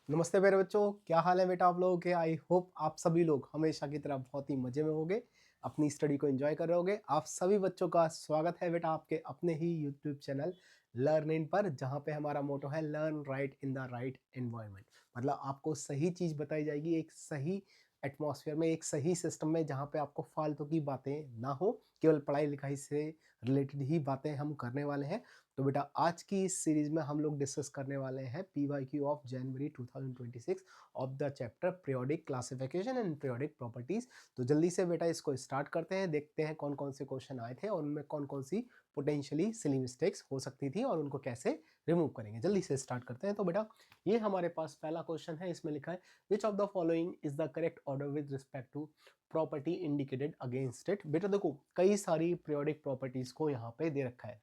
नमस्ते मेरे बच्चों, क्या हाल है बेटा आप लोगों के। आई होप आप सभी लोग हमेशा की तरह बहुत ही मजे में होंगे, अपनी स्टडी को एंजॉय कर रहे होंगे। आप सभी बच्चों का स्वागत है बेटा आपके अपने ही यूट्यूब चैनल लर्न इन पर, जहाँ पे हमारा मोटो है learn right in the right environment. मतलब आपको सही चीज़ बताई जाएगी एक सही एटमॉस्फेयर में, एक सही सिस्टम में, जहाँ पे आपको फालतू की बातें ना हो, केवल पढ़ाई लिखाई से रिलेटेड ही बातें हम करने वाले हैं। तो बेटा आज की इस सीरीज में हम लोग डिस्कस करने वाले हैं PYQ of January 2026 of the chapter periodic classification and periodic properties. तो जल्दी से बेटा इसको स्टार्ट करते हैं, देखते हैं कौन कौन से क्वेश्चन आए थे और उनमें कौन कौन सी पोटेंशियली सिली मिस्टेक्स हो सकती थी और उनको कैसे रिमूव करेंगे। जल्दी से स्टार्ट करते हैं। तो बेटा ये हमारे पास पहला क्वेश्चन है, इसमें लिखा है which of the following is the correct order with respect to property indicated against it. बेटा देखो कई सारी पीरियोडिक प्रॉपर्टीज को यहाँ पे दे रखा है,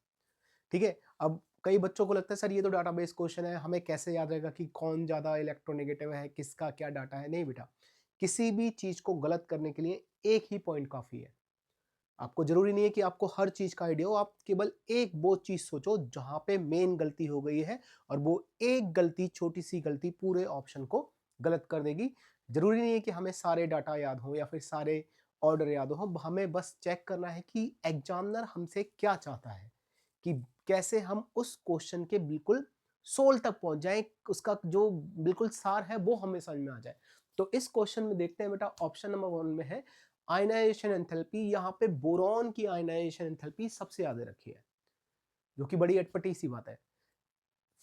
ठीक है। अब कई बच्चों को लगता है सर ये तो डाटाबेस क्वेश्चन है, हमें कैसे याद रहेगा कि कौन ज्यादा इलेक्ट्रोनेगेटिव है, किसका क्या डाटा है। नहीं बेटा, किसी भी चीज को गलत करने के लिए एक ही पॉइंट काफी है। आपको जरूरी नहीं है कि आपको हर चीज का आइडिया हो, आप केवल एक वो चीज सोचो जहां पे मेन गलती हो गई है, और वो एक गलती, छोटी सी गलती पूरे ऑप्शन को गलत कर देगी। जरूरी नहीं है कि हमें सारे डाटा याद हो या फिर सारे ऑर्डर याद हो, हमें बस चेक करना है कि एग्जामिनर हमसे क्या चाहता है, कि कैसे हम उस क्वेश्चन के बिल्कुल सोल तक पहुंच जाएं, उसका जो बिल्कुल सार है वो हमें समझ में आ जाए। तो इस क्वेश्चन में देखते हैं बेटा, ऑप्शन नंबर 1 में है आयनाइजेशन एंथैल्पी। यहाँ पे बोरॉन की आयनाइजेशन एंथैल्पी सबसे ज्यादा रखी है, जो कि बड़ी अटपटी सी बात है।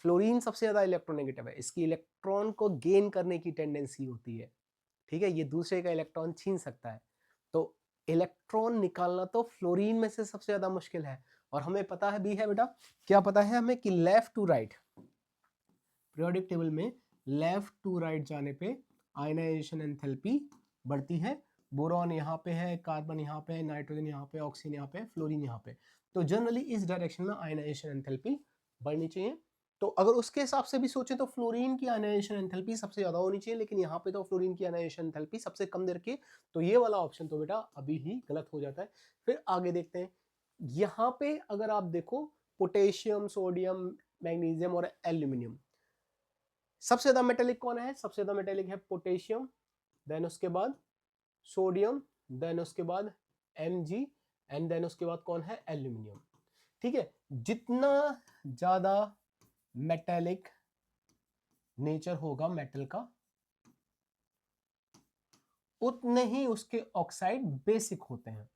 फ्लोरीन सबसे ज्यादा इलेक्ट्रोनेगेटिव है, इसकी इलेक्ट्रॉन को गेन करने की टेंडेंसी होती है, ठीक है। ये दूसरे का इलेक्ट्रॉन छीन सकता है, तो इलेक्ट्रॉन निकालना तो फ्लोरीन में से सबसे ज्यादा मुश्किल है। और हमें पता है भी है बेटा, क्या पता है हमें कि left to right periodic table में लेफ्ट टू राइट जाने पे आयनाइजेशन एंथैल्पी बढ़ती है। बोरॉन यहाँ पे है, कार्बन यहाँ पे है, नाइट्रोजन यहाँ पे, ऑक्सीजन यहाँ पे, फ्लोरीन यहाँ पे। तो जनरली इस डायरेक्शन में आयनाइजेशन एंथैल्पी बढ़नी चाहिए। तो अगर उसके हिसाब से भी सोचें तो फ्लोरीन की आयनाइजेशन एंथैल्पी सबसे ज्यादा होनी चाहिए, लेकिन यहाँ पे तो फ्लोरीन की आयनाइजेशन एंथैल्पी सबसे कम दे रखी है। तो ये वाला ऑप्शन तो बेटा अभी ही गलत हो जाता है। फिर आगे देखते हैं, यहाँ पे अगर आप देखो पोटेशियम, सोडियम, मैग्नीशियम और एल्यूमिनियम, सबसे ज्यादा मेटेलिक कौन है? सबसे ज्यादा मेटेलिक है पोटेशियम, देन उसके बाद सोडियम, देन उसके बाद Mg, एंड देन उसके बाद कौन है? एल्यूमिनियम, ठीक है। जितना ज्यादा मेटेलिक नेचर होगा मेटल का, उतने ही उसके ऑक्साइड बेसिक होते हैं,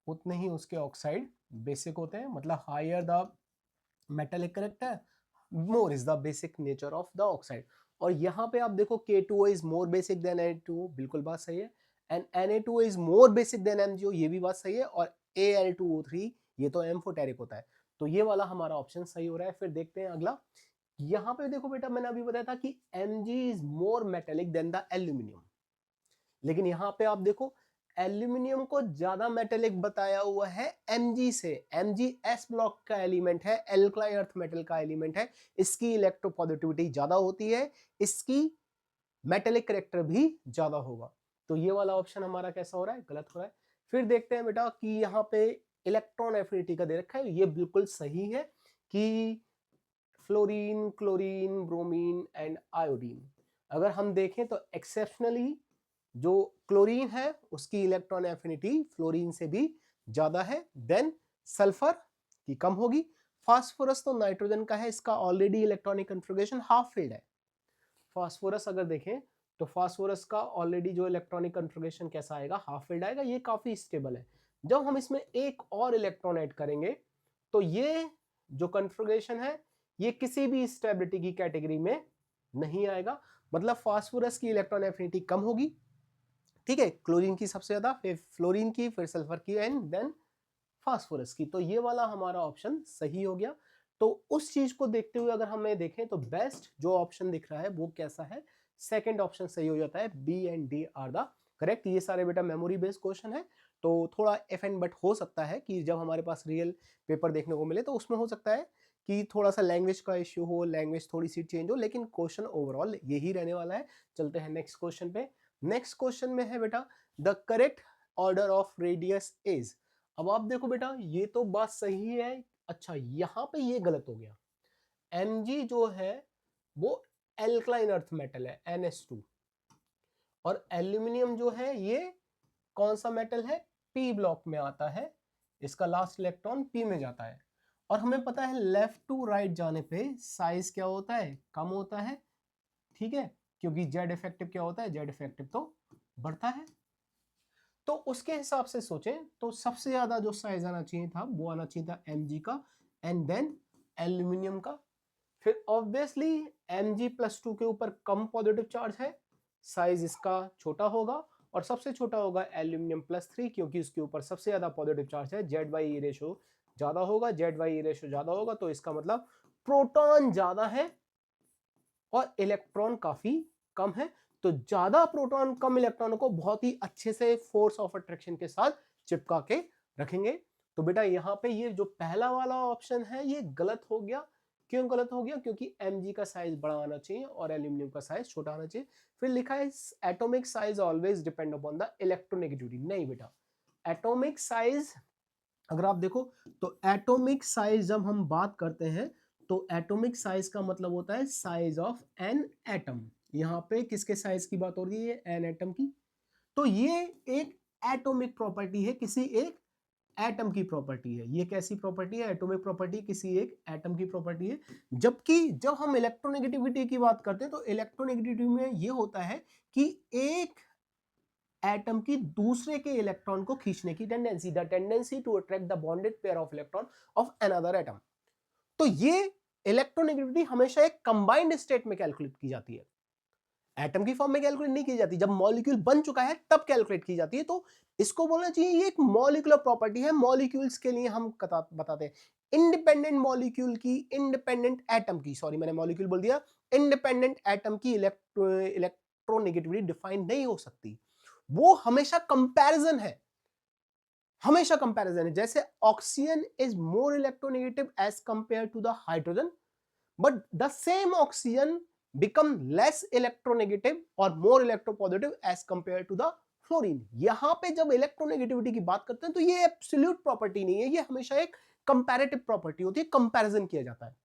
उतने ही उसके ऑक्साइड बेसिक होते हैं। मतलब higher the metallic character, more is the basic nature of the oxide. और यहाँ पे आप देखो K2O is more basic then Na2, बिल्कुल बात सही है। And Na2 is more basic than MgO, ये भी बात सही है। और Al2O3 ये तो एम्फोटेरिक होता है। तो ये वाला हमारा ऑप्शन सही हो रहा है। फिर देखते हैं अगला। यहाँ पे देखो बेटा, मैंने अभी बताया था कि Mg is more metallic than the aluminium, लेकिन यहाँ पे आप देखो एल्यूमिनियम को ज्यादा मेटेलिक बताया हुआ है Mg से। Mg S ब्लॉक का एलिमेंट है, एल्कलाइन अर्थ मेटल का एलिमेंट है, इसकी इलेक्ट्रोपॉजिटिविटी ज्यादा होती है, इसकी मेटेलिक करेक्टर भी ज्यादा होगा। तो ये वाला ऑप्शन हमारा कैसा हो रहा है? गलत हो रहा है। फिर देखते हैं बेटा कि यहाँ पे इलेक्ट्रॉन एफिनिटी का दे रखा है, ये बिल्कुल सही है कि fluorine, chlorine, bromine and iodine, अगर हम देखें तो एक्सेप्शनली जो क्लोरीन है उसकी इलेक्ट्रॉन एफिनिटी फ्लोरीन से भी ज्यादा है, देन सल्फर की कम होगी। फास्फोरस तो नाइट्रोजन का है, इसका already electronic configuration half field है। फास्फोरस अगर देखें तो फास्फोरस का ऑलरेडी जो इलेक्ट्रॉनिक कन्फिगरेशन कैसा आएगा? हाफ फील्ड आएगा, ये काफी स्टेबल है। जब हम इसमें एक और इलेक्ट्रॉन ऐड करेंगे तो ये जो कन्फिगरेशन है ये किसी भी स्टेबिलिटी की कैटेगरी में नहीं आएगा। मतलब फास्फोरस की इलेक्ट्रॉन एफिनिटी कम होगी, ठीक है, क्लोरीन की सबसे ज्यादा, फिर फ्लोरीन की, फिर सल्फर की एंड देन फास्फोरस की। तो ये वाला हमारा ऑप्शन सही हो गया। तो उस चीज को देखते हुए अगर हमें देखें तो बेस्ट जो ऑप्शन दिख रहा है वो कैसा है? सेकंड ऑप्शन सही हो जाता है, B and D are the correct. ये सारे बेटा मेमोरी बेस्ड क्वेश्चन है, तो थोड़ा इफ एंड बट हो सकता है कि जब हमारे पास रियल पेपर देखने को मिले तो उसमें हो सकता है कि थोड़ा सा लैंग्वेज का इश्यू हो, लैंग्वेज थोड़ी सी चेंज हो, लेकिन क्वेश्चन ओवरऑल यही रहने वाला है। चलते हैं नेक्स्ट क्वेश्चन पे। नेक्स्ट क्वेश्चन में है बेटा the correct order of radius is. अब आप देखो बेटा ये तो बात सही है, अच्छा यहाँ पे ये गलत हो गया। Mg जो है वो एल्कलाइन अर्थ मेटल है NH2, और एल्यूमिनियम जो है ये कौन सा मेटल है, P ब्लॉक में आता है, इसका लास्ट इलेक्ट्रॉन P में जाता है। और हमें पता है लेफ्ट टू राइट जाने पे साइज क्या होता है, कम होता है, ठीक है, क्योंकि जेड इफेक्टिव क्या होता है, जेड इफेक्टिव तो बढ़ता है। तो उसके हिसाब से सोचें तो सबसे ज्यादा जो साइज आना चाहिए था वो आना चाहिए था Mg का, एंड देन एल्यूमिनियम का। फिर ऑब्वियसली Mg+2 के ऊपर कम पॉजिटिव चार्ज है, साइज इसका छोटा होगा, और सबसे छोटा होगा एल्यूमिनियम+3 क्योंकि उसके ऊपर सबसे ज्यादा पॉजिटिव चार्ज है, ZE रेशो ज्यादा होगा, ZE रेशो ज्यादा होगा, तो इसका मतलब प्रोटॉन ज्यादा है और इलेक्ट्रॉन काफी कम है। तो ज्यादा प्रोटॉन कम इलेक्ट्रॉनों को बहुत ही अच्छे से फोर्स ऑफ अट्रैक्शन के साथ चिपका के रखेंगे। तो बेटा यहाँ पे ये जो पहला वाला ऑप्शन है ये गलत हो गया। क्यों गलत हो गया, क्योंकि Mg का साइज बड़ा आना चाहिए और एल्यूमिनियम का साइज छोटा आना चाहिए। फिर लिखा है atomic size always depend upon the electronegativity. नहीं बेटा, एटॉमिक साइज अगर आप देखो तो एटॉमिक साइज जब हम बात करते हैं तो एटॉमिक साइज का मतलब होता है साइज ऑफ एन एटम। यहाँ पे किसके साइज की बात हो रही है, एन एटम की। तो ये एक एटॉमिक प्रॉपर्टी है, किसी एक एटम की प्रॉपर्टी है। ये कैसी प्रॉपर्टी है, एटॉमिक प्रॉपर्टी किसी एक एटम की प्रॉपर्टी है। जबकि जब हम इलेक्ट्रोनेगेटिविटी की बात करते हैं तो इलेक्ट्रोनेगेटिविटी में ये होता है कि एक एटम की दूसरे के इलेक्ट्रॉन को खींचने की tendency, the tendency to attract the bonded pair of electron of another atom. तो ये इलेक्ट्रोनेगेटिविटी हमेशा एक कंबाइंड स्टेट में कैलकुलेट की जाती है, एटम की फॉर्म में कैलकुलेट नहीं की जाती। जब मॉलिक्यूल बन चुका है तब कैलकुलेट की जाती है। तो इसको बोलना चाहिए ये एक मॉलिक्यूलर प्रॉपर्टी है। मॉलिक्यूल्स के लिए हम बताते हैं इंडिपेंडेंट मॉलिक्यूल की, इंडिपेंडेंट एटम की, सॉरी मैंने मॉलिक्यूल बोल दिया, इंडिपेंडेंट एटम की इलेक्ट्रोनेगेटिविटी डिफाइन नहीं हो सकती। वो हमेशा कंपैरिजन है, हमेशा कंपैरिजन है। जैसे oxygen is more electronegative as compare to the hydrogen, but the same oxygen become less electronegative और more electropositive as compared to the fluorine. यहां पे जब इलेक्ट्रोनेगेटिविटी की बात करते हैं तो ये एब्सोल्यूट प्रॉपर्टी नहीं है, ये हमेशा एक कंपैरेटिव प्रॉपर्टी होती है, कंपैरिजन किया जाता है।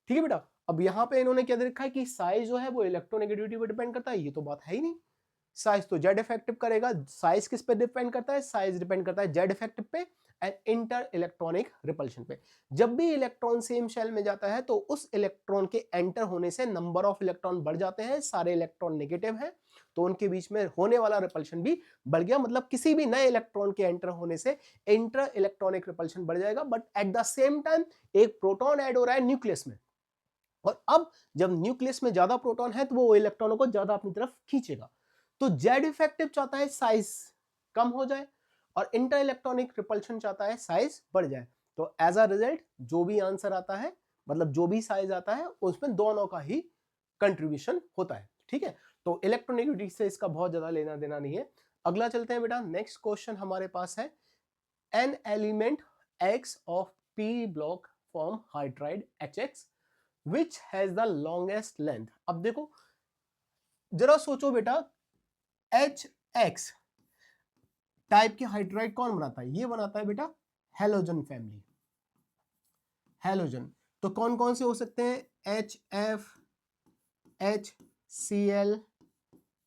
ठीक है बेटा, अब यहां पे इन्होंने क्या दे रखा है कि साइज जो है वो इलेक्ट्रोनेगेटिविटी पर डिपेंड करता है, ये तो बात है ही नहीं। साइज तो जेड इफेक्टिव करेगा, साइज किस पे डिपेंड करता है, साइज डिपेंड करता है जेड इफेक्टिव पे एंड इंटर इलेक्ट्रॉनिक रिपल्शन पे। जब भी इलेक्ट्रॉन सेम शेल में जाता है तो उस इलेक्ट्रॉन के एंटर होने से नंबर ऑफ इलेक्ट्रॉन बढ़ जाते हैं, सारे इलेक्ट्रॉन नेगेटिव हैं तो उनके बीच में होने वाला रिपल्शन भी बढ़ गया। मतलब किसी भी नए इलेक्ट्रॉन के एंटर होने से इंटर इलेक्ट्रॉनिक रिपल्शन बढ़ जाएगा, but at the same time एक प्रोटॉन ऐड हो रहा है न्यूक्लियस में, और अब जब न्यूक्लियस में ज्यादा प्रोटॉन है तो वो इलेक्ट्रॉनों को ज्यादा अपनी तरफ खींचेगा। तो जेड इफेक्टिव चाहता है साइज कम हो जाए और इंटर इलेक्ट्रॉनिक रिपल्शन चाहता है साइज बढ़ जाए। तो एज अ रिजल्ट जो भी आंसर आता है, मतलब जो भी साइज आता है उसमें दोनों का ही कंट्रीब्यूशन होता है। ठीक है, तो इलेक्ट्रोनेगेटिविटी से इसका बहुत ज्यादा लेना देना नहीं है। अगला चलते हैं बेटा, नेक्स्ट क्वेश्चन हमारे पास है an element x of P block form hydride HX which has the longest length। अब देखो जरा सोचो बेटा, HX टाइप के हाइड्राइड कौन बनाता है, ये बनाता है बेटा हेलोजन फैमिली, हेलोजन। तो कौन कौन से हो सकते हैं, HF, HCl,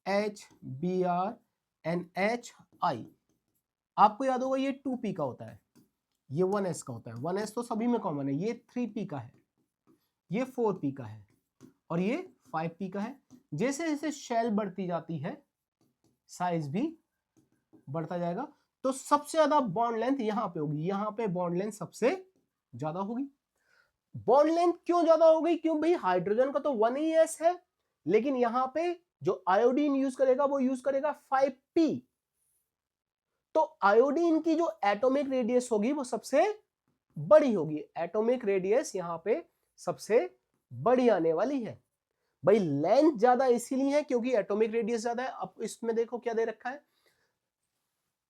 HBr and HI। आपको याद होगा ये 2p का होता है, ये 1s का होता है। 1s तो सभी में कॉमन है, ये 3p का है, ये 4p का है और ये 5p का है। जैसे जैसे शेल बढ़ती जाती है साइज भी बढ़ता जाएगा। तो सबसे ज्यादा बॉन्ड लेंथ यहां पे होगी, यहां पे बॉन्ड लेंथ सबसे ज्यादा होगी। बॉन्ड लेंथ क्यों ज्यादा हो गई, क्यों भाई, हाइड्रोजन का तो 1s है, लेकिन यहां पे जो आयोडीन यूज करेगा वो यूज करेगा 5p। तो आयोडीन की जो एटॉमिक रेडियस होगी वो सबसे बड़ी होगी, एटॉमिक रेडियस यहां पे सबसे बड़ी आने वाली है। भाई लेंथ ज्यादा इसीलिए है क्योंकि एटॉमिक रेडियस ज्यादा है। अब इसमें देखो क्या दे रखा है,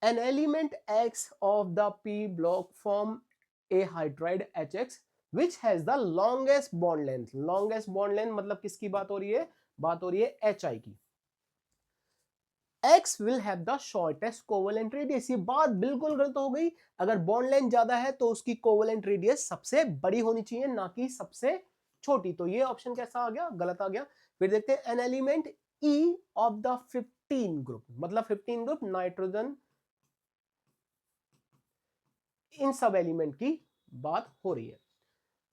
an element x of the P block form A hydride HX which has the longest bond length। longest bond length मतलब किसकी बात हो रही है, बात हो रही है HI की। X will have the shortest covalent radius। ये बात बिल्कुल गलत हो गई, अगर बॉन्ड लेंथ ज्यादा है तो उसकी कोवेलेंट रेडियस सबसे बड़ी होनी चाहिए, ना कि सबसे छोटी। तो ये ऑप्शन कैसा आ गया, गलत आ गया। फिर देखते हैं an element E of the 15 group, मतलब 15 ग्रुप नाइट्रोजन, इन सब एलिमेंट की बात हो रही है।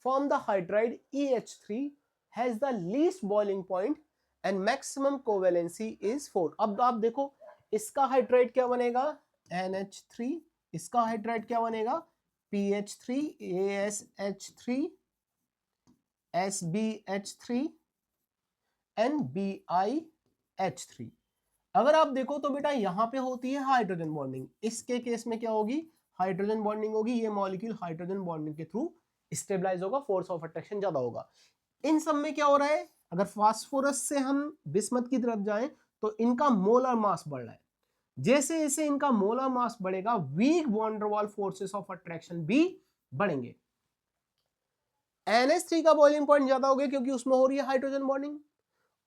Form the hydride EH3 has the least boiling point and maximum covalency is 4। अब आप देखो इसका हाइड्राइड क्या बनेगा, NH3, इसका हाइड्राइड क्या बनेगा, PH3, ASH3, SBH3 and BiH3। अगर आप देखो तो बेटा यहां पे होती है हाइड्रोजन बॉन्डिंग, इसके केस में क्या होगी, हाइड्रोजन बॉन्डिंग होगी, ये मॉलिक्यूल हाइड्रोजन बॉन्डिंग के थ्रू स्टेबलाइज होगा, फोर्स ऑफ अट्रैक्शन ज्यादा होगा। इन सब में क्या हो रहा है, अगर फास्फोरस से हम बिस्मथ की तरफ जाएं तो इनका मोलर मास बढ़ रहा है, जैसे जैसे इनका मोलर मास बढ़ेगा weak van der Waals forces of attraction भी बढ़ेंगे। NH3 का बॉइलिंग पॉइंट ज्यादा हो गया क्योंकि उसमें हो रही है हाइड्रोजन बॉन्डिंग,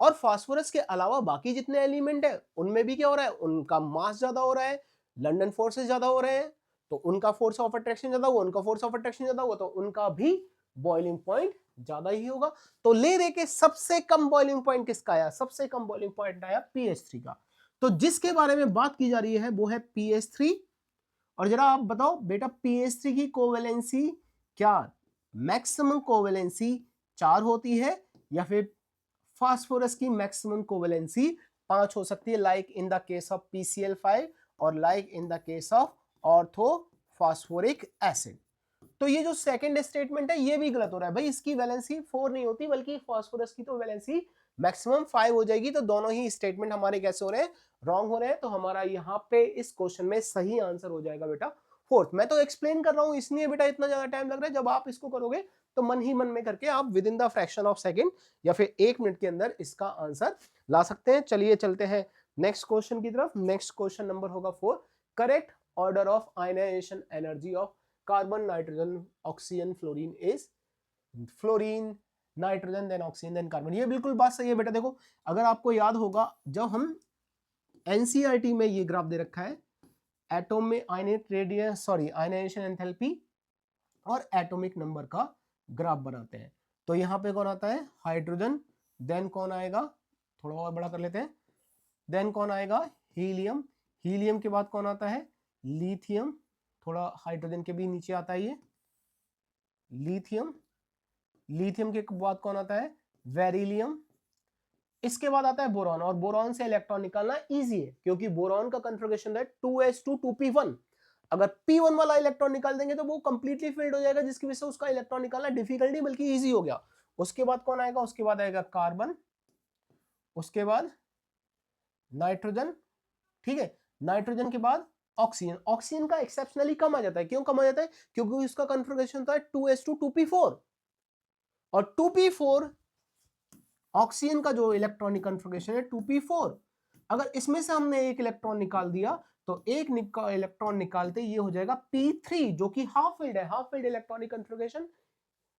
और फास्फोरस के अलावा बाकी जितने एलिमेंट है उनमें भी क्या हो रहा है, उनका मास ज्यादा हो रहा है, लंदन फोर्सेस ज्यादा हो रहे हैं, तो उनका फोर्स ऑफ अट्रैक्शन ज्यादा हुआ, उनका फोर्स ऑफ अट्रैक्शन ज्यादा हुआ, तो उनका भी बॉइलिंग पॉइंट ज्यादा ही होगा। तो ले दे के सबसे कम बॉइलिंग पॉइंट किसका आया, सबसे कम बॉइलिंग पॉइंट आया PH3 का। तो जिसके बारे में बात की जा रही है वो है PH3। और जरा आप बताओ बेटा PH3 की कोवेलेंसी क्या मैक्सिमम कोवेलेंसी 4 होती है या फिर फास्फोरस की मैक्सिमम कोवेलेंसी 5 हो सकती है, like in the case of PCl5 और like in the case of orthophosphoric acid. तो ये जो सेकंड स्टेटमेंट है ये भी गलत हो रहा है भाई, इसकी वैलेंसी 4 नहीं होती बल्कि फास्फोरस की तो वैलेंसी मैक्सिमम 5 हो जाएगी। तो दोनों ही स्टेटमेंट हमारे कैसे हो रहे हैं, रॉन्ग हो रहे हैं। तो हमारा यहाँ पे इस क्वेश्चन में सही आंसर हो जाएगा बेटा फोर्थ। मैं तो एक्सप्लेन कर रहा हूँ इसलिए बेटा इतना ज्यादा टाइम लग रहा है, जब आप इसको करोगे तो मन ही मन में करके आप with in the fraction of second या फिर 1 मिनट के अंदर इसका आंसर ला सकते हैं। चलिए चलते हैं नेक्स्ट क्वेश्चन की तरफ। नेक्स्ट क्वेश्चन नंबर होगा 4, correct order of ionization energy of carbon, nitrogen, oxygen, fluorine is fluorine, nitrogen, then oxygen, then carbon. ये बिल्कुल बात सही है बेटा। देखो अगर आपको याद होगा जब हम एनसीईआरटी में ये ग्राफ दे रखा है, एटॉम में आयनाइजेशन एंथैल्पी और एटॉमिक नंबर का ग्राफ बनाते हैं, तो यहां पे कौन आता है, हाइड्रोजन, देन कौन आएगा, थोड़ा और बड़ा कर लेते हैं, देन कौन आएगा, हीलियम, हीलियम के बाद कौन आता है, लिथियम, थोड़ा हाइड्रोजन के भी नीचे आता है ये लिथियम, लिथियम के बाद कौन आता है, बेरिलियम, इसके बाद आता है बोरॉन। और बोरॉन से इलेक्ट्रॉन निकालना इजी है क्योंकि बोरॉन का कन्फिगरेशन है 2s2 2p1। अगर p1 वाला इलेक्ट्रॉन निकाल देंगे तो वो कंप्लीटली फिल्ड हो जाएगा, जिसकी वजह से उसका इलेक्ट्रॉन निकालना डिफिकल्ट नहीं बल्कि इजी हो गया। उसके बाद कौन आएगा, उसके बाद आएगा कार्बन, उसके बाद नाइट्रोजन, ठीक है, नाइट्रोजन के बाद ऑक्सीजन। ऑक्सीजन का एक्सेप्शनली कम आ जाता है, क्यों कम आ जाता है, क्योंकि उसका कन्फिगरेशन था 2s2 2p4, और 2p4 ऑक्सीजन का जो इलेक्ट्रॉनिक कन्फिगरेशन है 2p4। अगर इसमें से हमने एक इलेक्ट्रॉन निकाल दिया तो एक इलेक्ट्रॉन निकालते ये हो जाएगा p3, जो कि हाफ फिल्ड है। हाफ फिल्ड इलेक्ट्रॉनिक कन्फिगरेशन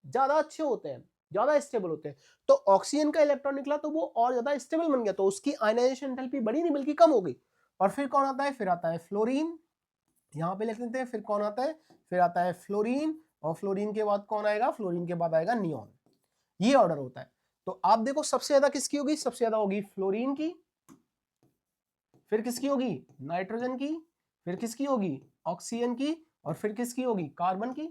ज्यादा अच्छे होते हैं, ज्यादा स्टेबल होते हैं। तो ऑक्सीजन का इलेक्ट्रॉन निकला तो वो और ज्यादा स्टेबल बन गया, तो उसकी आयनाइजेशन एंथैल्पी बढ़ी नहीं बल्कि कम हो गई। और फिर कौन आता है, फिर आता है फ्लोरीन, यहां पे लिख लेते हैं। फिर कौन आता है, फिर आता है फ्लोरीन, और फ्लोरीन के बाद कौन आएगा, फ्लोरीन के बाद आएगा नियॉन। ये ऑर्डर होता है। तो आप देखो सबसे ज्यादा किसकी होगी, सबसे ज्यादा होगी फ्लोरीन की, फिर किसकी होगी, नाइट्रोजन की, फिर किसकी होगी, ऑक्सीजन की, और फिर किसकी होगी, कार्बन की।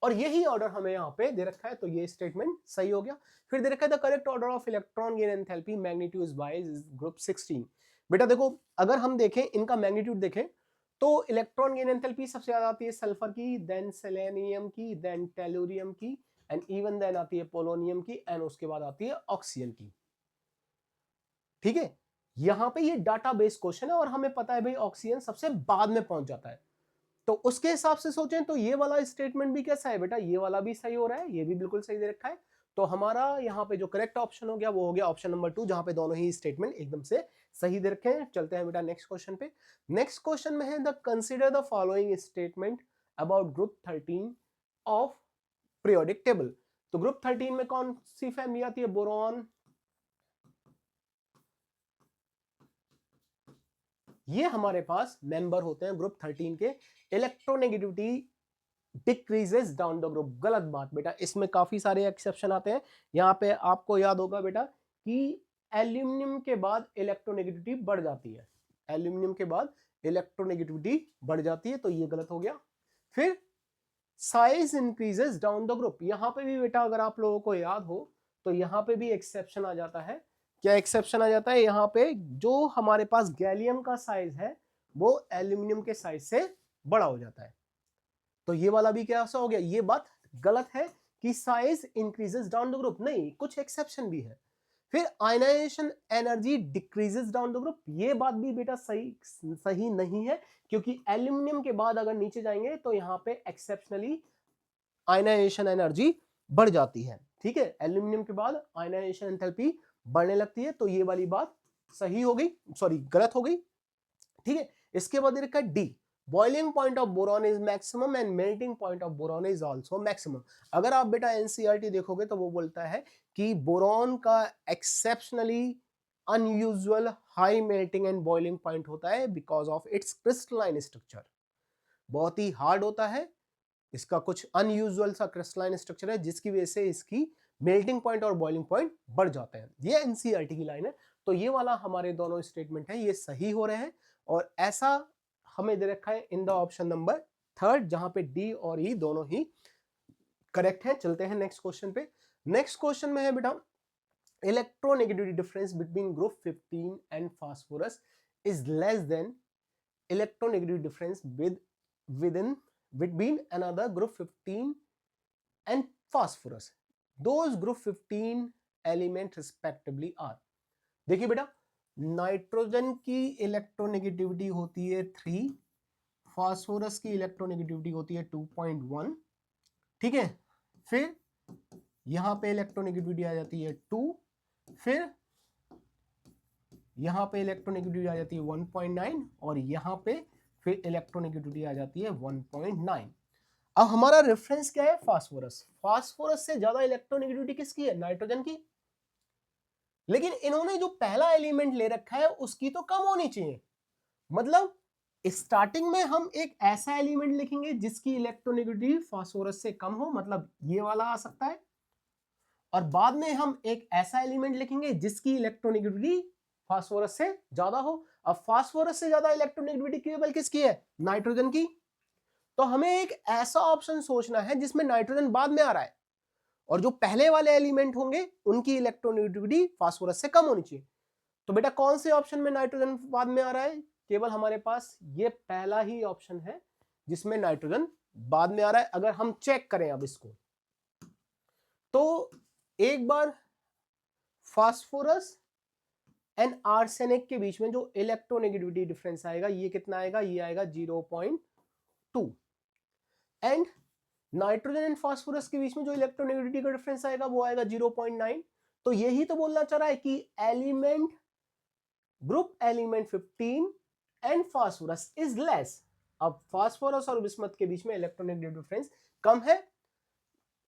और यही ऑर्डर हमें यहाँ पे दे रखा है, तो ये स्टेटमेंट सही हो गया। फिर दे रखा है the correct order of electron gain enthalpy magnitude bye group 16। बेटा देखो अगर हम देखें इनका मैग्नीट्यूड देखें तो इलेक्ट्रॉन गेन एंथैल्पी सबसे ज्यादा आती है सल्फर की, देन सेलेनियम की, देन टेलुरियम की, एंड इवन देन आती है पोलोनियम की, एंड उसके बाद आती है ऑक्सीजन की। ठीक है, यहां पे ये डाटाबेस क्वेश्चन है और हमें पता है भाई ऑक्सीजन सबसे बाद में पहुंच जाता है। तो उसके हिसाब से सोचें तो ये वाला स्टेटमेंट भी कैसा है बेटा, ये वाला भी सही हो रहा है, ये भी बिल्कुल सही दे रखा है। तो हमारा यहाँ पे जो करेक्ट ऑप्शन हो गया वो हो गया ऑप्शन नंबर 2, जहां पे दोनों ही स्टेटमेंट एकदम से सही दे रखे हैं। चलते हैं बेटा नेक्स्ट क्वेश्चन पे। नेक्स्ट क्वेश्चन में है the consider the following statement about group 13 of periodic table. तो ग्रुप 13 में कौन सी फैमिली आती है, बोरॉन, ये हमारे पास मेंबर होते हैं ग्रुप 13 के। Electronegativity decreases down the group, गलत बात बेटा, इसमें काफी सारे एक्सेप्शन आते हैं। यहाँ पे आपको याद होगा बेटा कि एल्यूमिनियम के बाद इलेक्ट्रोनेगेटिविटी बढ़ जाती है, एल्यूमिनियम के बाद इलेक्ट्रोनेगेटिविटी बढ़ जाती है, तो ये गलत हो गया। फिर size increases down the group, यहां पे भी बेटा अगर आप लोगों को याद हो तो यहां पे भी एक्सेप्शन आ जाता है। क्या एक्सेप्शन आ जाता है? यहाँ पे जो हमारे पास गैलियम का साइज है वो एल्यूमिनियम के साइज से बड़ा हो जाता है, तो ये वाला भी क्या हो गया, ये बात गलत है कि size increases down the group, नहीं, कुछ एक्सेप्शन भी है। फिर ionization energy decreases down the group, ये बात भी बेटा सही नहीं है, क्योंकि एल्यूमिनियम के बाद अगर नीचे जाएंगे तो यहां पे एक्सेप्शनली आयनाइजेशन एनर्जी बढ़ जाती है। ठीक है, एल्यूमिनियम के बाद आयनाइजेशन एंथैल्पी बढ़ने लगती है, तो ये वाली बात सही हो गई, सॉरी गलत हो गई। ठीक है, इसके बाद रखा है D, boiling point of boron is maximum and melting point of boron is also maximum. अगर आप बेटा एनसीईआरटी देखोगे तो वो बोलता है कि बोरॉन का exceptionally unusual high melting and boiling point होता है because of its crystalline structure, बहुत ही हार्ड होता है, इसका कुछ अनयूजुअल सा क्रिस्टलाइन स्ट्रक्चर है जिसकी वजह से इसकी मेल्टिंग पॉइंट और बॉइलिंग पॉइंट बढ़ जाते हैं। ये एनसीईआरटी की लाइन है, तो ये वाला हमारे दोनों स्टेटमेंट है ये सही हो रहे हैं, और ऐसा हमें दे रखा है in the option number third, जहां पे डी और ई दोनों ही करेक्ट है। चलते हैं नेक्स्ट क्वेश्चन पे। नेक्स्ट क्वेश्चन में है बेटा, electronegativity difference between group 15 and phosphorus is less than electronegativity difference within between another group 15 and phosphorus, those group 15 element respectively are। देखिए बेटा, नाइट्रोजन की इलेक्ट्रोनेगेटिविटी होती है 3, फास्फोरस की इलेक्ट्रोनेगेटिविटी होती है 2.1। ठीक है, फिर यहां पे इलेक्ट्रोनेगेटिविटी आ जाती है 2, फिर यहां पे इलेक्ट्रोनेगेटिविटी आ जाती है 1.9, और यहां पे फिर इलेक्ट्रोनेगेटिविटी आ जाती है 1.9। अब हमारा रेफरेंस क्या है? फास्फोरस। फास्फोरस से ज्यादा इलेक्ट्रोनेगेटिविटी किसकी है? नाइट्रोजन की। लेकिन इन्होंने जो पहला एलिमेंट ले रखा है उसकी तो कम होनी चाहिए, मतलब स्टार्टिंग में हम एक ऐसा एलिमेंट लिखेंगे जिसकी इलेक्ट्रोनेगेटिविटी फास्फोरस से कम हो, मतलब ये वाला आ सकता है, और बाद में हम एक ऐसा एलिमेंट लिखेंगे जिसकी इलेक्ट्रोनेगेटिविटी फास्फोरस से ज्यादा हो। अब फास्फोरस से ज्यादा इलेक्ट्रोनेगेटिविटी केवल किसकी है? नाइट्रोजन की। तो हमें एक ऐसा ऑप्शन सोचना है जिसमें नाइट्रोजन बाद में आ रहा है, और जो पहले वाले एलिमेंट होंगे उनकी इलेक्ट्रोनेगेटिविटी फास्फोरस से कम होनी चाहिए। तो बेटा कौन से ऑप्शन में नाइट्रोजन बाद में आ रहा है? केवल हमारे पास ये पहला ही ऑप्शन है जिसमें नाइट्रोजन बाद में आ रहा है। अगर हम चेक करें अब इसको, तो एक बार फास्फोरस एंड आर्सेनिक के बीच में जो इलेक्ट्रोनेगेटिविटी डिफरेंस आएगा ये कितना आएगा? ये आएगा 0.2। एंड नाइट्रोजन एंड फास्फोरस के बीच में जो इलेक्ट्रोनेगेटिविटी का डिफरेंस आएगा वो आएगा 0.9। तो यही तो बोलना चाह रहा है कि element group element 15 and phosphorus is less. अब फास्फोरस और बिस्मथ के बीच में इलेक्ट्रोनेगेटिविटी डिफरेंस कम है,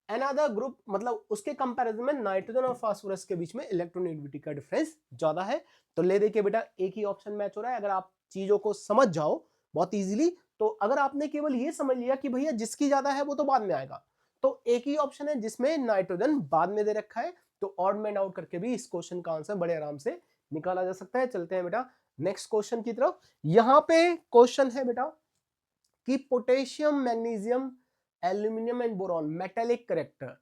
अनदर ग्रुप मतलब उसके कंपैरिजन में नाइट्रोजन और फास्फोरस के बीच में इलेक्ट्रोनेगेटिविटी का डिफरेंस ज्यादा है। तो ले देखिए बेटा, एक ही ऑप्शन मैच हो रहा है। अगर आप चीजों को समझ जाओ बहुत इजीली, तो अगर आपने केवल ये समझ लिया कि भैया जिसकी ज्यादा है वो तो बाद में आएगा, तो एक ही ऑप्शन है जिसमें नाइट्रोजन बाद में दे रखा है, तो ऑड मैन आउट करके भी इस क्वेश्चन का आंसर बड़े आराम से निकाला जा सकता है। चलते हैं बेटा नेक्स्ट क्वेश्चन की तरफ। यहां पे क्वेश्चन है बेटा कि potassium, magnesium, aluminium and boron metallic character.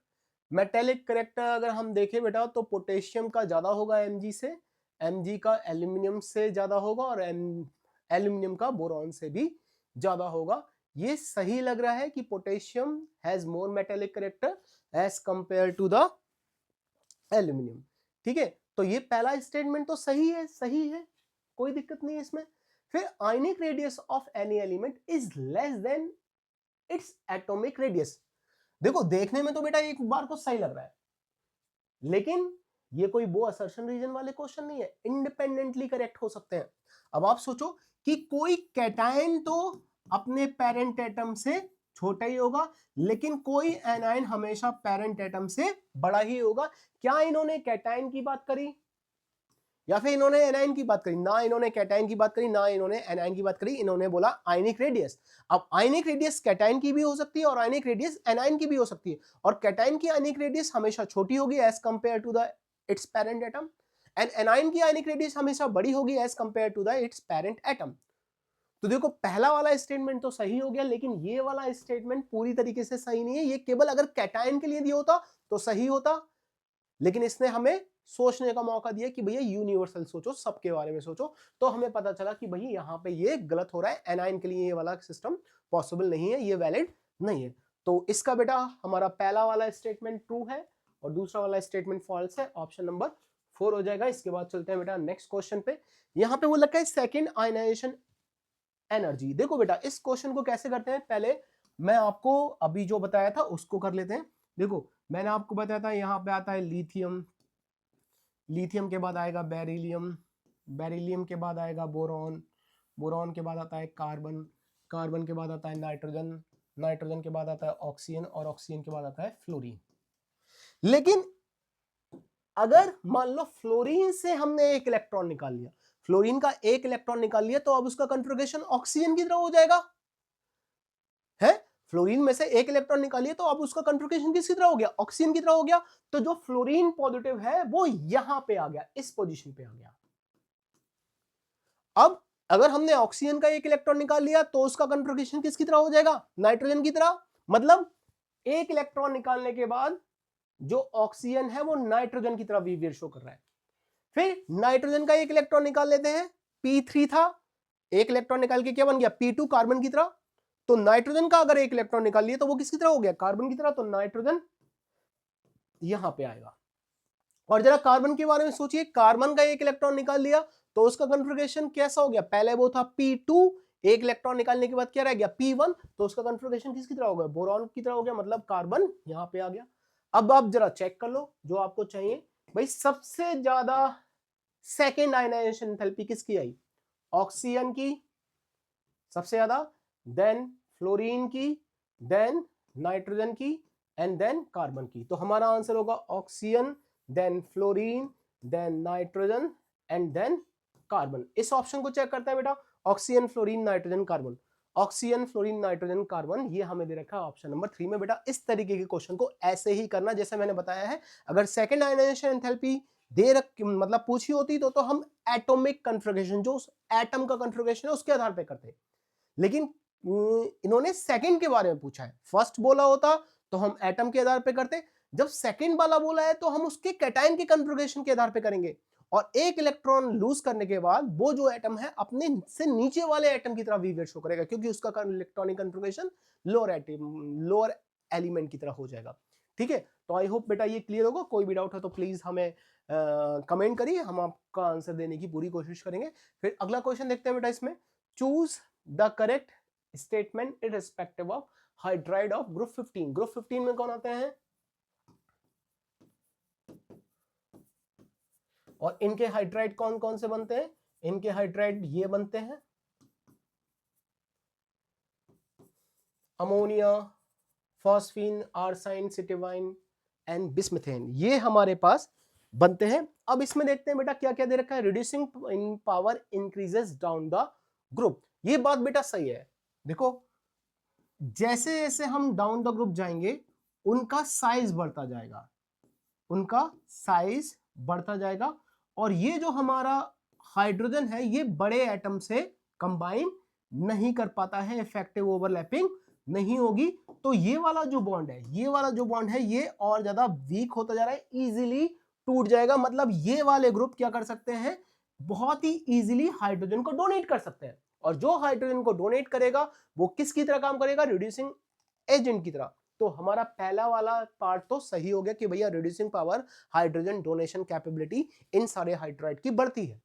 Metallic character अगर हम देखें बेटा तो पोटेशियम का ज्यादा होगा Mg से, Mg का एल्यूमिनियम से ज्यादा होगा, और एल्यूमिनियम का बोरॉन से भी ज्यादा होगा। ये सही लग रहा है कि potassium has more metallic character as compare to the aluminium. ठीक है, तो ये पहला स्टेटमेंट तो सही है, सही है, कोई दिक्कत नहीं है इसमें। फिर ionic radius of any element is less than its atomic radius. देखो देखने में तो बेटा एक बार को सही लग रहा है, लेकिन ये कोई वो असर्शन रीजन वाले क्वेश्चन नहीं है, इंडिपेंडेंटली करेक्ट हो सकते हैं। अब आप सोचो कि कोई कैटायन तो अपने पेरेंट एटम से छोटा ही होगा, लेकिन कोई एनायन हमेशा पेरेंट एटम से बड़ा ही होगा। क्या इन्होंने कैटायन की बात करी या फिर इन्होंने एनायन की बात करी? ना इन्होंने कैटायन की बात करी, ना इन्होंने एनायन की बात करी, इन्होंने बोला आयनिक रेडियस। अब आयनिक रेडियस कैटायन की भी हो सकती है और आयनिक रेडियस एनायन की भी हो सकती है, और कैटायन की आयनिक रेडियस हमेशा छोटी होगी as compare to the its parent atom, and anion की आयनिक रेडियस हमेशा बड़ी होगी as compare to the its parent atom. तो देखो पहला वाला स्टेटमेंट तो सही हो गया, लेकिन ये वाला स्टेटमेंट पूरी तरीके से सही नहीं है। ये केवल अगर कैटायन के लिए दिया होता तो सही होता, लेकिन इसने हमें सोचने का मौका दिया कि भैया यूनिवर्सल सोचो, सबके बारे में सोचो। तो हमें पता चला कि भाई यहाँ पे ये गलत हो रहा है, एनाइन के लिए ये वाला सिस्टम पॉसिबल नहीं है, ये वैलिड नहीं है। तो इसका बेटा हमारा पहला वाला स्टेटमेंट ट्रू है और दूसरा वाला स्टेटमेंट फॉल्स है, ऑप्शन नंबर 4 हो जाएगा। इसके बाद चलते हैं बेटा नेक्स्ट क्वेश्चन पे। यहाँ पे वो लगा है सेकेंड आयनाइजेशन एनर्जी। देखो बेटा इस क्वेश्चन को कैसे करते हैं, पहले मैं आपको अभी जो बताया था उसको कर लेते हैं। देखो मैंने आपको बताया था यहाँ पे आता है लिथियम, लिथियम के बाद आएगा बेरिलियम, बेरिलियम के बाद आएगा बोरॉन, बोरॉन के बाद आता है कार्बन, कार्बन के बाद आता है नाइट्रोजन, नाइट्रोजन के बाद आता है ऑक्सीजन और ऑक्सीजन के बाद आता है फ्लोरीन। लेकिन अगर मान लो फ्लोरीन से हमने एक इलेक्ट्रॉन निकाल लिया, फ्लोरीन का एक इलेक्ट्रॉन निकाल लिया, तो अब उसका कॉन्फ़िगरेशन ऑक्सीजन की तरह हो जाएगा है। फ्लोरीन में से एक इलेक्ट्रॉन निकालिए तो अब उसका कॉन्फ़िगरेशन किसकी तरह हो गया, ऑक्सीजन की तरह हो गया। तो जो फ्लोरीन पॉजिटिव है वो यहां पे आ गया, इस पोजीशन पे आ गया। अब अगर हमने ऑक्सीजन का एक इलेक्ट्रॉन निकाल लिया तो उसका कॉन्फ़िगरेशन किसकी तरह हो जाएगा, नाइट्रोजन की तरह। मतलब एक इलेक्ट्रॉन निकालने के बाद जो ऑक्सीजन है वो नाइट्रोजन की तरह बिहेवियर शो कर रहा है। फिर नाइट्रोजन का एक इलेक्ट्रॉन निकाल लेते हैं, P3 था, एक इलेक्ट्रॉन निकाल के क्या बन गया, P2 कार्बन की तरह। तो नाइट्रोजन का अगर एक इलेक्ट्रॉन निकाल लिया तो वो किसकी तरह हो गया, कार्बन की तरह। तो नाइट्रोजन यहां पे आएगा। और जरा कार्बन के बारे में सोचिए, कार्बन का एक इलेक्ट्रॉन निकाल लिया तो उसका कॉन्फ़िगरेशन कैसा हो गया, पहले वो था P2, एक इलेक्ट्रॉन निकालने के बाद क्या रह गया, P1, तो उसका कॉन्फ़िगरेशन किसकी तरह हो गया, बोरॉन की तरह हो गया, मतलब कार्बन यहां पे आ गया। अब आप जरा चेक कर लो जो आपको चाहिए भाई, सबसे ज्यादा सेकेंड आयनाइजेशन एंथैल्पी किसकी आई, ऑक्सीजन की सबसे ज्यादा, देन फ्लोरीन की, देन नाइट्रोजन की एंड देन कार्बन की। तो हमारा आंसर होगा oxygen, then fluorine, then nitrogen and then carbon. इस ऑप्शन को चेक करते हैं बेटा, oxygen fluorine nitrogen carbon, oxygen fluorine nitrogen carbon, ये हमें दे रखा है ऑप्शन नंबर 3 में। बेटा इस तरीके के क्वेश्चन को ऐसे ही करना जैसे मैंने बताया है। अगर सेकेंड आयनाइजेशन एंथैल्पी दे रख मतलब पूछी होती तो हम एटॉमिक कॉन्फ़िगरेशन, जो उस एटम का कॉन्फ़िगरेशन है उसके आधार पर करते हैं। लेकिन इन्होंने सेकंड के बारे में पूछा है, फर्स्ट बोला होता तो हम एटम के आधार पे करते, जब सेकंड वाला बोला है तो हम उसके कैटायन के कॉन्फ़िगरेशन के आधार पे करेंगे। और एक इलेक्ट्रॉन लूज करने के बाद वो जो एटम है अपने से नीचे वाले एटम की तरह बिहेवियर शो करेगा, क्योंकि उसका electronic configuration lower atom, lower element की तरह हो जाएगा। ठीक है, तो आई होप बेटा ये क्लियर होगा। कोई भी डाउट है तो प्लीज हमें कमेंट करिए, हम आपका आंसर देने की पूरी कोशिश करेंगे। फिर अगला क्वेश्चन देखते हैं बेटा इसमें, choose the correct statement irrespective of hydride of group 15। Group 15 में कौन आते हैं और इनके हाइड्राइड कौन कौन से बनते हैं, इनके हाइड्राइड ये बनते हैं, अमोनिया, फॉस्फीन, आर्साइन, सिटिवाइन एंड बिस्मिथेन, ये हमारे पास बनते हैं। अब इसमें देखते हैं बेटा क्या क्या दे रखा है, reducing in power increases down the group. ये बात बेटा सही है। देखो जैसे जैसे हम डाउन द ग्रुप जाएंगे उनका साइज बढ़ता जाएगा, उनका साइज बढ़ता जाएगा, और ये जो हमारा हाइड्रोजन है ये बड़े एटम से कंबाइन नहीं कर पाता है, इफेक्टिव ओवरलैपिंग नहीं होगी। तो ये वाला जो बॉन्ड है, ये वाला जो बॉन्ड है ये और ज्यादा वीक होता जा रहा है, इजीली टूट जाएगा। मतलब ये वाले ग्रुप क्या कर सकते हैं, बहुत ही इजीली हाइड्रोजन को डोनेट कर सकते हैं, और जो हाइड्रोजन को डोनेट करेगा वो किसकी तरह काम करेगा, रिड्यूसिंग एजेंट की तरह। तो हमारा पहला वाला पार्ट तो सही हो गया कि भैया reducing power, hydrogen donation capability इन सारे हाइड्राइड की बढ़ती है।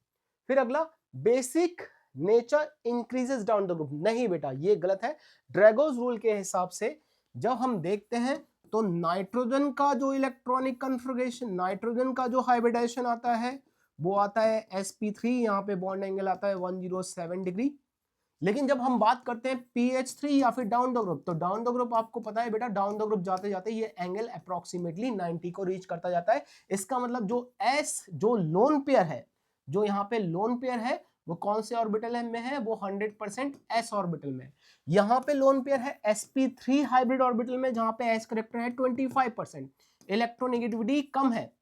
फिर अगला, basic nature increases down the group, नहीं बेटा ये गलत है। ड्रैगोस रूल के हिसाब से जब हम देखते हैं तो नाइट्रोजन का जो इलेक्ट्रॉनिक कॉन्फ़िगरेशन, नाइट्रोजन का जो हाइब्रिडाइजेशन आता है वो आता है sp3, यहाँ पे बॉन्ड एंगल आता है 107 डिग्री। लेकिन जब हम बात करते हैं PH3 या फिर डाउन द ग्रुप, तो डाउन द ग्रुप आपको पता है बेटा, डाउन द ग्रुप जाते जाते ये एंगल अप्रोक्सीमेटली 90 को रीच करता जाता है। इसका मतलब जो S, जो लोन पेयर है, जो यहाँ पे लोन पेयर है वो कौन से ऑर्बिटल में है, वो 100% S ऑर्बिटल में। यहाँ पे लोन पेयर है sp3 हाइब्रिड ऑर्बिटल में, जहां पे S करेक्टर है 25%, इलेक्ट्रोनेगेटिविटी कम है।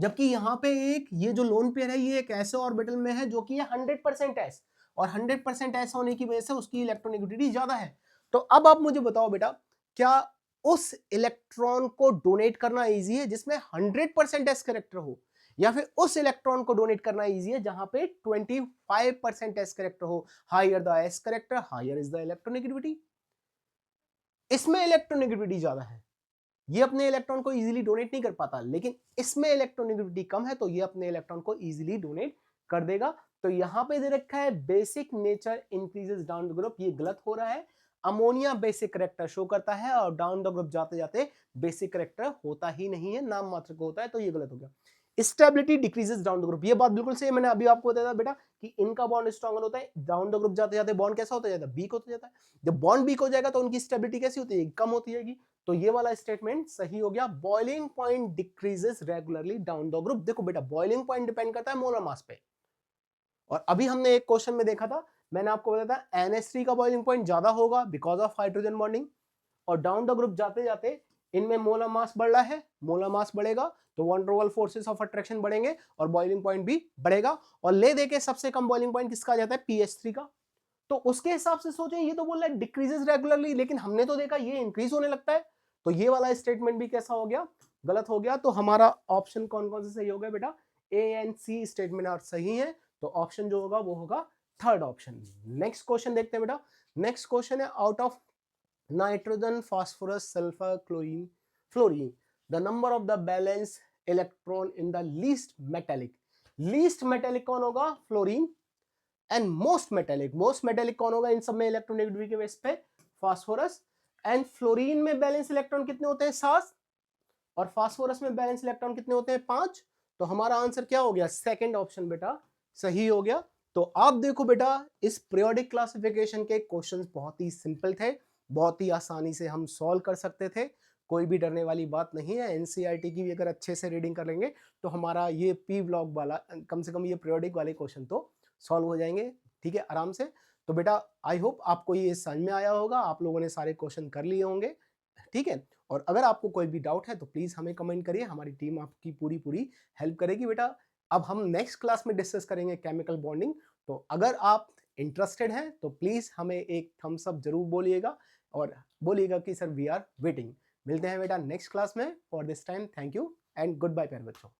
जबकि यहाँ पे एक ये जो लोन पेयर है ये एक ऐसे ऑर्बिटल में है जो कि ये 100% एस, और 100% एस होने की वजह से उसकी इलेक्ट्रोनेगेटिविटी ज्यादा है। तो अब आप मुझे बताओ बेटा, क्या उस इलेक्ट्रॉन को डोनेट करना इजी है जिसमें 100% एस करेक्टर हो, या फिर उस इलेक्ट्रॉन को डोनेट करना इजी है जहां पे 25% एस करेक्टर हो? Higher the S character, higher is the electronegativity. इसमें इलेक्ट्रोनेगेटिविटी ज्यादा है, ये अपने इलेक्ट्रॉन को इजीली डोनेट नहीं कर पाता, लेकिन इसमें इलेक्ट्रोनेगेटिविटी कम है तो ये अपने इलेक्ट्रॉन को इजीली डोनेट कर देगा। तो यहां पे दे रखा है basic nature increases down the group, ये गलत हो रहा है। अमोनिया बेसिक करेक्टर शो करता है और डाउन द ग्रुप जाते जाते बेसिक करेक्टर होता ही नहीं है, नाम मात्र को होता है, तो ये गलत हो गया। Stability decreases down the group, ये बात बिल्कुल सही है, मैंने अभी आपको बताया था बेटा कि इनका बॉन्ड स्ट्रॉन्गर होता है, डाउन द ग्रुप जाते जाते बॉन्ड कैसा होता जाता है, वीक होता जाता है। जब बॉन्ड वीक हो जाएगा तो उनकी स्टेबिलिटी कैसी होती है, कम होती जाएगी। तो ये वाला स्टेटमेंट सही हो गया। Boiling point decreases regularly down the group, देखो बेटा बॉइलिंग पॉइंट डिपेंड करता है मोलर मास पे, और अभी हमने एक क्वेश्चन में देखा था, मैंने आपको बताया था NH3 का बॉइलिंग पॉइंट ज्यादा होगा बिकॉज ऑफ हाइड्रोजन बॉन्डिंग, और डाउन द ग्रुप जाते जाते इनमें मोलर मास बढ़ रहा है, मोलर मास बढ़ेगा तो one two one forces of attraction बढ़ेंगे और बॉइलिंग पॉइंट भी बढ़ेगा। और ले देके सबसे कम बॉइलिंग पॉइंट किसका आ जाता है, PH3 का। तो उसके हिसाब से सोचें, ये तो बोल रहा है डिक्रीजेस रेगुलरली, लेकिन हमने तो देखा ये इंक्रीज होने लगता है, तो ये वाला स्टेटमेंट भी कैसा हो गया, गलत हो गया। तो हमारा ऑप्शन कौन कौन से सही हो गया बेटा, A and C statement are सही है, तो ऑप्शन जो होगा वो होगा थर्ड ऑप्शन। नेक्स्ट क्वेश्चन देखते हैं बेटा। नेक्स्ट क्वेश्चन है, out of nitrogen, phosphorus, sulphur, chlorine, fluorine, the number of the balance electron in the least metallic. Least metallic कौन होगा, फ्लोरीन। एंड मोस्ट मेटेलिक कौन होगा इन सब में इलेक्ट्रोनेगेटिविटी के बेस पे, फास्फोरस। एंड फ्लोरीन में बैलेंस इलेक्ट्रॉन कितने होते हैं, 7, और फास्फोरस में बैलेंस इलेक्ट्रॉन कितने होते हैं, 5। तो हमारा आंसर क्या हो गया, सेकंड ऑप्शन बेटा सही हो गया। तो आप देखो बेटा, इस पीरियोडिक क्लासिफिकेशन के क्वेश्चंस बहुत ही सिंपल थे, बहुत ही आसानी से हम सॉल्व कर सकते थे, कोई भी डरने वाली बात नहीं है। एनसीईआरटी की भी अगर अच्छे से रीडिंग कर लेंगे तो हमारा ये पी ब्लॉक वाला, कम से कम ये पीरियोडिक वाले क्वेश्चन तो सॉल्व हो जाएंगे, ठीक है, आराम से। तो बेटा आई होप आपको ये समझ में आया होगा, आप लोगों ने सारे क्वेश्चन कर लिए होंगे, ठीक है। और अगर आपको कोई भी डाउट है तो प्लीज हमें कमेंट करिए, हमारी टीम आपकी पूरी पूरी हेल्प करेगी बेटा। अब हम नेक्स्ट क्लास में डिस्कस करेंगे केमिकल बॉन्डिंग, तो अगर आप इंटरेस्टेड हैं तो प्लीज हमें एक थम्स अप जरूर बोलिएगा, और बोलिएगा कि सर वी आर वेटिंग। मिलते हैं बेटा नेक्स्ट क्लास में, for this time thank you and goodbye प्यारे बच्चों।